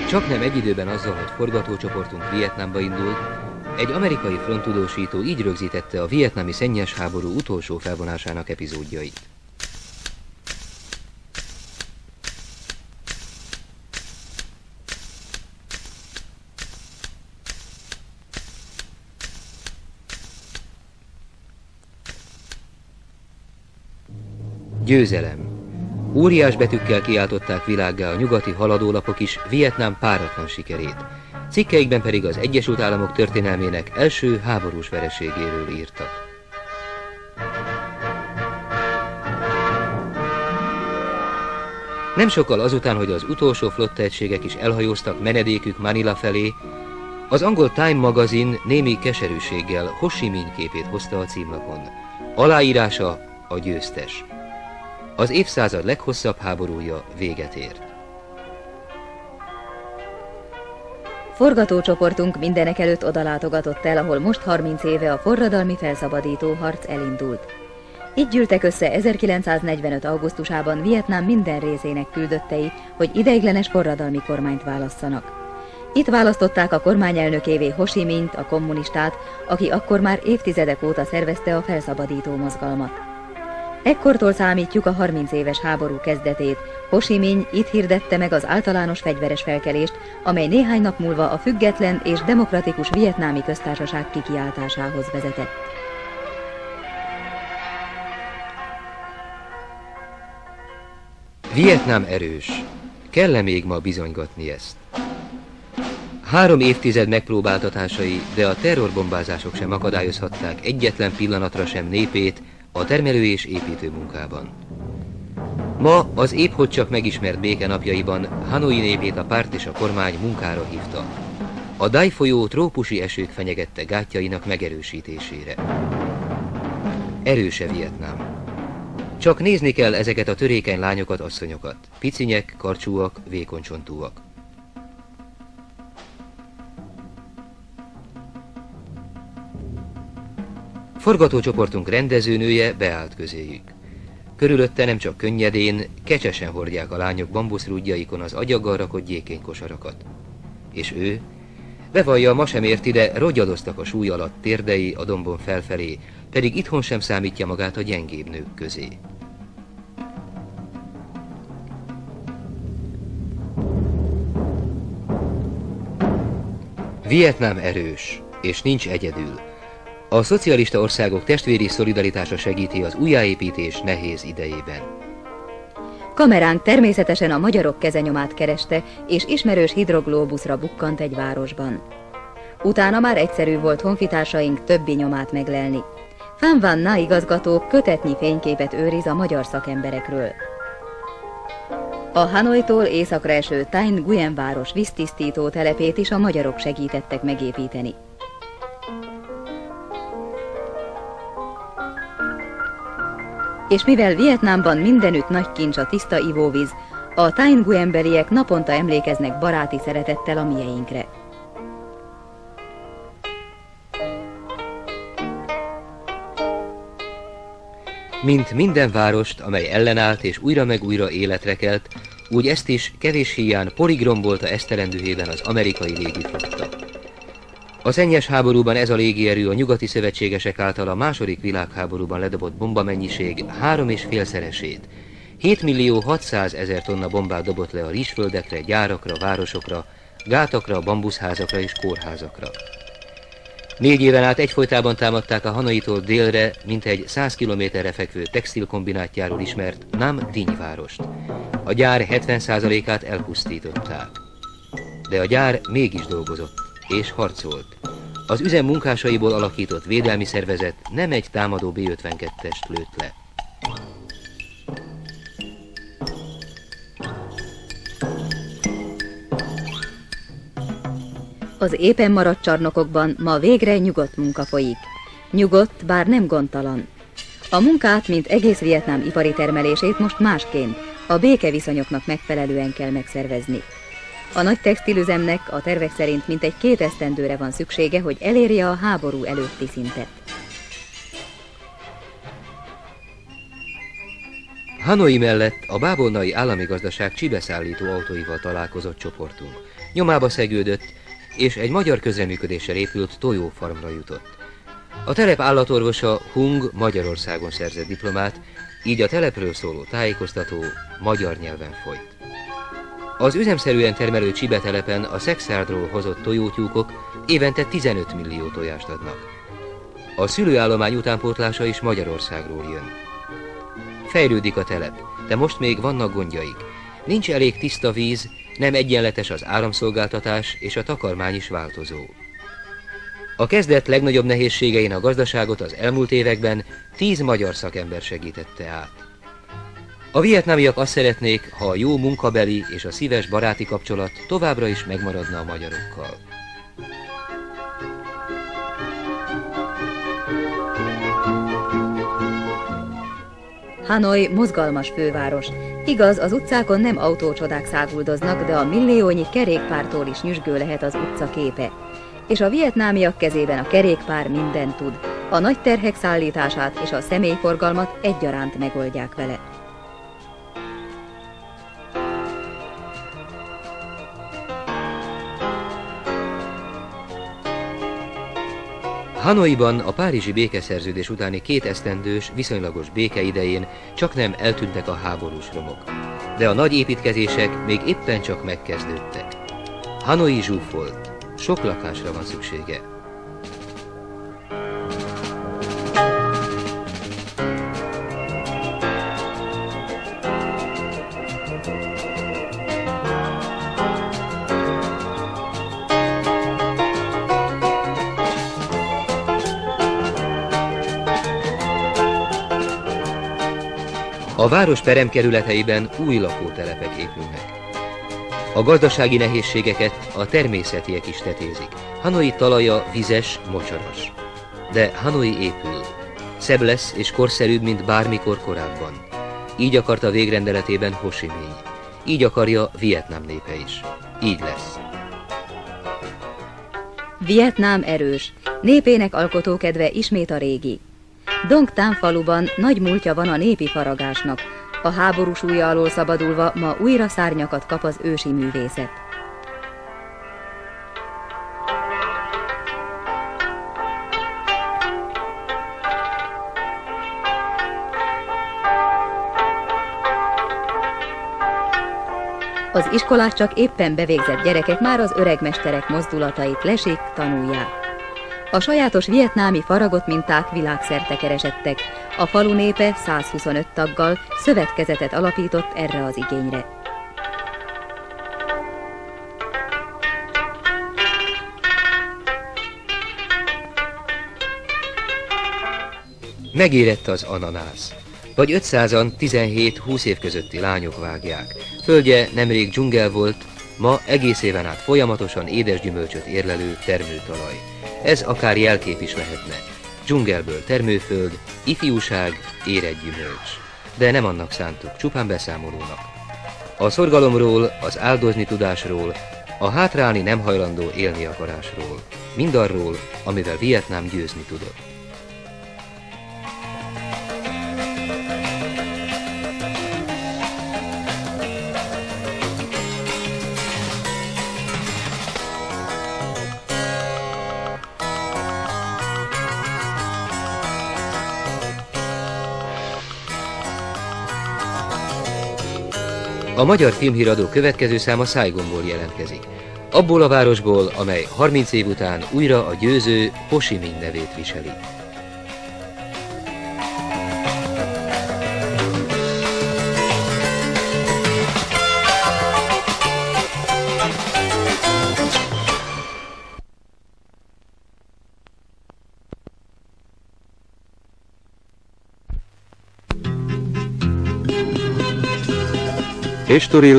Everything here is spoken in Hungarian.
Csaknem egy időben azzal, hogy forgatócsoportunk Vietnámba indult, egy amerikai fronttudósító így rögzítette a vietnámi szennyes háború utolsó felvonásának epizódjait. Győzelem. Óriás betűkkel kiáltották világgá a nyugati haladólapok is Vietnám páratlan sikerét. Cikkeikben pedig az Egyesült Államok történelmének első háborús vereségéről írtak. Nem sokkal azután, hogy az utolsó flotta egységek is elhajóztak menedékük Manila felé, az angol Time magazin némi keserűséggel Ho Chi Minh képét hozta a címlapon. Aláírása a győztes. Az évszázad leghosszabb háborúja véget ért. Forgatócsoportunk mindenekelőtt odalátogatott el, ahol most 30 éve a forradalmi felszabadító harc elindult. Itt gyűltek össze 1945. augusztusában Vietnám minden részének küldöttei, hogy ideiglenes forradalmi kormányt válasszanak. Itt választották a kormányelnökévé Ho Chi Minh-t, a kommunistát, aki akkor már évtizedek óta szervezte a felszabadító mozgalmat. Ekkortól számítjuk a 30 éves háború kezdetét. Ho Chi Minh itt hirdette meg az általános fegyveres felkelést, amely néhány nap múlva a független és demokratikus vietnámi köztársaság kikiáltásához vezetett. Vietnám erős. Kell-e még ma bizonygatni ezt? 3 évtized megpróbáltatásai, de a terrorbombázások sem akadályozhatták egyetlen pillanatra sem népét a termelő és építő munkában. Ma az épphogy csak megismert béke napjaiban Hanoi népét a párt és a kormány munkára hívta. A Dai folyó trópusi esők fenyegette gátjainak megerősítésére. Erőse Vietnám. Csak nézni kell ezeket a törékeny lányokat, asszonyokat. Picinyek, karcsúak, vékoncsontúak. Forgatócsoportunk rendezőnője beállt közéjük. Körülötte nem csak könnyedén, kecsesen hordják a lányok bambuszrúdjaikon az agyaggal rakott gyékénykosarakat. És ő bevallja, ma sem ért ide, rogyadoztak a súly alatt térdei a dombon felfelé, pedig itthon sem számítja magát a gyengébb nők közé. Vietnám erős, és nincs egyedül. A szocialista országok testvéri szolidaritása segíti az újjáépítés nehéz idejében. Kameránk természetesen a magyarok kezenyomát kereste, és ismerős hidroglóbuszra bukkant egy városban. Utána már egyszerű volt honfitársaink többi nyomát meglelni. Pham Van Na igazgató kötetnyi fényképet őriz a magyar szakemberekről. A Hanoitól északra eső Thanh Nguyen város víztisztító telepét is a magyarok segítettek megépíteni. És mivel Vietnámban mindenütt nagy kincs a tiszta ivóvíz, a Thanh Nguyen-beliek naponta emlékeznek baráti szeretettel a mieinkre. Mint minden várost, amely ellenállt és újra meg újra életre kelt, úgy ezt is kevés híján porig rombolta esztendőjében az amerikai légiflotta. A szennyes háborúban ez a légierő a nyugati szövetségesek által a II. Világháborúban ledobott bombamennyiség 3,5-szeresét. 7.600.000 tonna bombát dobott le a rizsföldekre, gyárakra, városokra, gátakra, bambuszházakra és kórházakra. 4 éven át egyfolytában támadták a Hanoitól délre, mintegy 100 kilométerre fekvő textilkombinátjáról ismert Nam Dinh várost. A gyár 70%-át elpusztították. De a gyár mégis dolgozott és harcolt. Az üzem munkásaiból alakított védelmi szervezet nem egy támadó B-52-est lőtt le. Az éppen maradt csarnokokban ma végre nyugodt munka folyik. Nyugodt, bár nem gondtalan. A munkát, mint egész Vietnám ipari termelését most másként, a békeviszonyoknak megfelelően kell megszervezni. A nagy textilüzemnek a tervek szerint mintegy 2 esztendőre van szüksége, hogy elérje a háború előtti szintet. Hanoi mellett a bábolnai állami gazdaság csibeszállító autóival találkozott csoportunk. nyomába szegődött, és egy magyar közreműködéssel épült tojófarmra jutott. A telep állatorvosa Hung Magyarországon szerzett diplomát, így a telepről szóló tájékoztató magyar nyelven folyt. Az üzemszerűen termelő Csibetelepen a Szexárdról hozott tojótyúkok évente 15 millió tojást adnak. A szülőállomány utánpótlása is Magyarországról jön. Fejlődik a telep, de most még vannak gondjaik. Nincs elég tiszta víz, nem egyenletes az áramszolgáltatás, és a takarmány is változó. A kezdet legnagyobb nehézségein a gazdaságot az elmúlt években 10 magyar szakember segítette át. A vietnámiak azt szeretnék, ha a jó munkabeli és a szíves baráti kapcsolat továbbra is megmaradna a magyarokkal. Hanoi mozgalmas főváros. Igaz, az utcákon nem autócsodák száguldoznak, de a milliónyi kerékpártól is nyüzsgő lehet az utca képe. És a vietnámiak kezében a kerékpár mindent tud. A nagy terhek szállítását és a személyforgalmat egyaránt megoldják vele. Hanoiban a párizsi békeszerződés utáni 2 esztendős, viszonylagos béke idején csaknem eltűntek a háborús romok. De a nagy építkezések még éppen csak megkezdődtek. Hanoi zsúfolt, sok lakásra van szüksége. A város peremkerületeiben új lakótelepek épülnek. A gazdasági nehézségeket a természetiek is tetézik. Hanoi talaja vizes, mocsaras. De Hanoi épül. Szebb lesz és korszerűbb, mint bármikor korábban. Így akarta végrendeletében Ho Chi Minh. Így akarja Vietnám népe is. Így lesz. Vietnám erős. Népének alkotókedve ismét a régi. Dong Tan faluban nagy múltja van a népi faragásnak. A háború súlya alól szabadulva ma újra szárnyakat kap az ősi művészet. Az iskolát csak éppen bevégzett gyerekek már az öregmesterek mozdulatait lesik, tanulják. A sajátos vietnámi faragott minták világszerte keresettek. A falu népe 125 taggal szövetkezetet alapított erre az igényre. Megérett az ananász. Vagy 500-an 17-20 év közötti lányok vágják. Földje nemrég dzsungel volt, ma egész éven át folyamatosan édes gyümölcsöt érlelő termőtalaj. Ez akár jelkép is lehetne. Dzsungelből termőföld, ifjúság, érett gyümölcs. De nem annak szántuk, csupán beszámolónak. A szorgalomról, az áldozni tudásról, a hátrálni nem hajlandó élni akarásról. Mindarról, amivel Vietnám győzni tudott. A magyar filmhíradó következő száma Saigonból jelentkezik. Abból a városból, amely 30 év után újra a győző Ho Chi Minh nevét viseli. Estoril